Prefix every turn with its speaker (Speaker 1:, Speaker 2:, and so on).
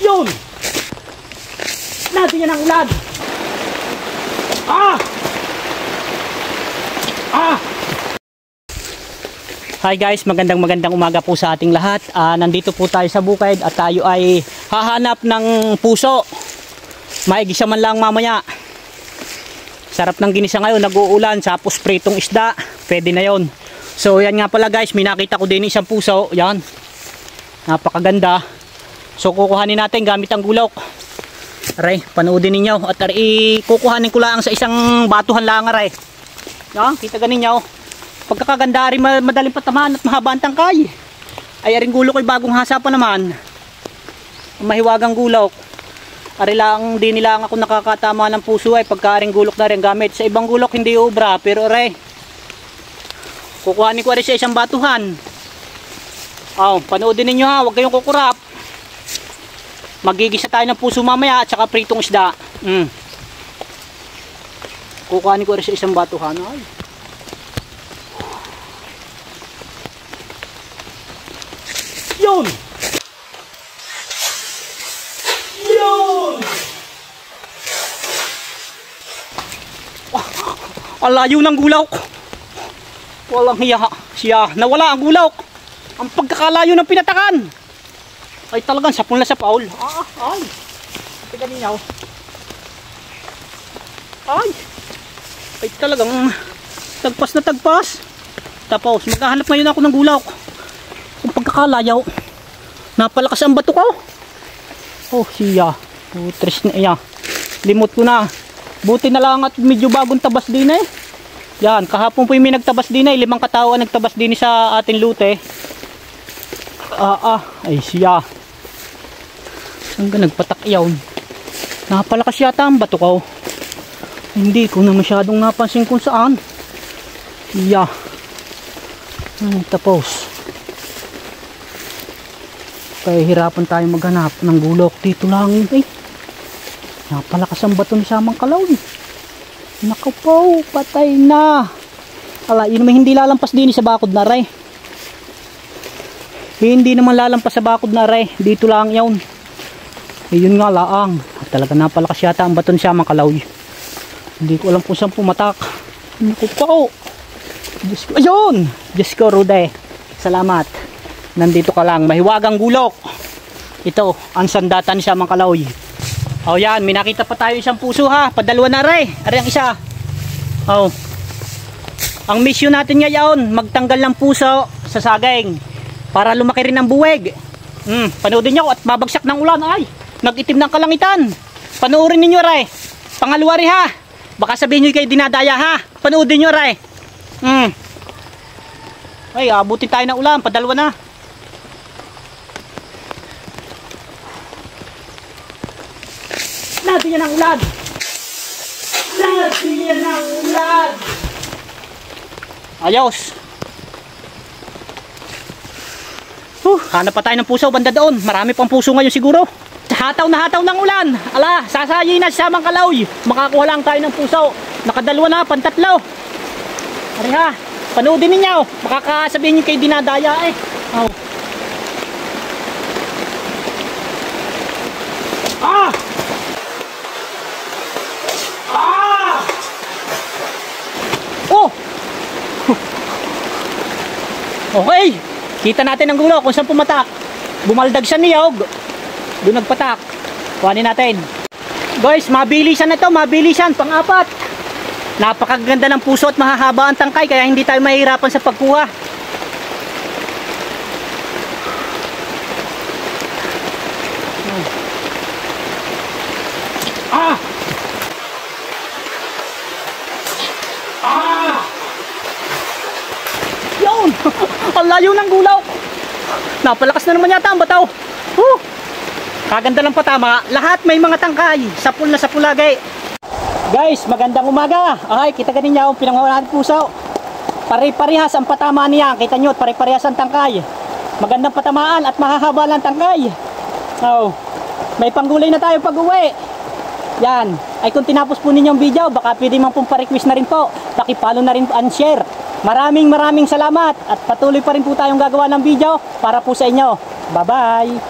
Speaker 1: Yun! Natin yan ang ulan! Ah! Ah! Hi guys, magandang umaga po sa ating lahat. Nandito po tayo sa bukid at tayo ay hahanap ng puso. Maigisa man lang mamaya. Sarap ng ginisa ngayon, nag-uulan, tapos pritong isda. Pwede na yon. So yan nga pala guys, may nakita ko din isang puso. Yan. Napakaganda. So kukuhanin natin gamit ang gulok. Aray, panoodin ninyo. At aray, kukuhanin ko lang sa isang batuhan lang aray. Yan, kita ganin nyo. Pagkakaganda rin madaling patamaan at mahaba ang tangkay. Ay aring gulok ay bagong hasa pa naman. Mahiwagang gulok. Ari lang di nila ako nakakatama ng puso ay pagka aring gulok na rin gamit. Sa ibang gulok hindi ubra pero aray. Kukuhanin ko rin sa isang batuhan. Panoodin ninyo ha, huwag kayong kukurap. Magigisa tayo ng puso mamaya at saka pritong isda. Kukuhanin ko rin sa isang batuhan. Ay. Yun! Yun! Ang layo ng gulok. Walang hiya siya. Nawala ang gulok. Ang pagkakalayo ng pinatakan. Ay talagang sapon na sa paul. Ay. Tignan niyo. Ay talagang tagpas na tagpas. Tapos maghahanap ngayon ako ng gulok. Kung pagkakalayaw, napalakas ang bato ko. Siya. Tres na iya. Limot ko na. Buti na lang at medyo bagong tabas din eh. Yan, kahapon po yung may nagtabas din eh. 5 katawan nagtabas din sa ating lute. Ay siya. Saan ka nagpatak yawn? Napalakas yata ang bato ko. Hindi ko na masyadong napansin kung saan. Iya. Tapos. Kaya hirapan tayo maghanap ng gulok dito lang eh. Napalakas ang bato ni Samang Kalaw. Naku po, patay na. Ala, yun naman hindi lalampas din sa bakod na ray. Hindi naman lalampas sa bakod na ray. Dito lang yun. Yun nga laang. Talaga napalakas yata ang bato ni Samang Kalaw. Hindi ko alam kung saan pumatak. Naku po. Diyos ko, ayun. Diyos ko, Rude. Salamat. Nandito ka lang, mahiwagang gulok. Ito, ang sandata ni Samang Kalaw. Yan, may nakita pa tayo isang puso ha. Padalwa na rin. Ari ang isa. Ang mission natin ngayon, magtanggal ng puso sa saging para lumaki rin ang buweg. Panoodin nyo at babagsak ng ulan. Ay, nag-itim ng kalangitan. Panoorin ninyo rin. Pangalawa rin ha. Baka sabihin nyo kayo dinadaya ha. Panoodin nyo rin. Ay, abutin tayo ng ulan. Padalwa na. Natin yan ang ulan. Natin yan ang ulan. Ayos. Hanap pa tayo ng puso banda doon. Marami pang puso ngayon siguro. Hataw na hataw ng ulan. Ala, sasayin na si Samang Kalaw. Makakuha lang tayo ng puso. Nakadalwa na, pantatlo. Ari ha, panoodin ninyo. Makakasabihin nyo kayo dinadaya eh. Okay, kita natin ang gulo kung saan pumatak. Bumaldag sa niyog. Doon nagpatak. Kuhanin natin. Guys, mabilisan na to, mabilisan. Pang-apat. Napakaganda ng puso at mahahaba ang tangkay kaya hindi tayo mahihirapan sa pagkuha. Ang layo ng gulaw. Napalakas na naman yata ang bataw. Kaganda lang patama. Lahat may mga tangkay. Sapul na sapul lagi. Guys, magandang umaga. Kita ganin niya ang pinangawalan puso. Pare-parehas ang patama niya. Kita nyo, pare-parehas ang tangkay. Magandang patamaan at mahahaba lang tangkay. May panggulay na tayo pag-uwi. Yan. Ay kung tinapos po ninyo ang video, baka pwede man pong pa-request na rin po. Paki-follow na rin and share. Maraming salamat at patuloy pa rin po tayong gagawa ng video para po sa inyo. Bye-bye!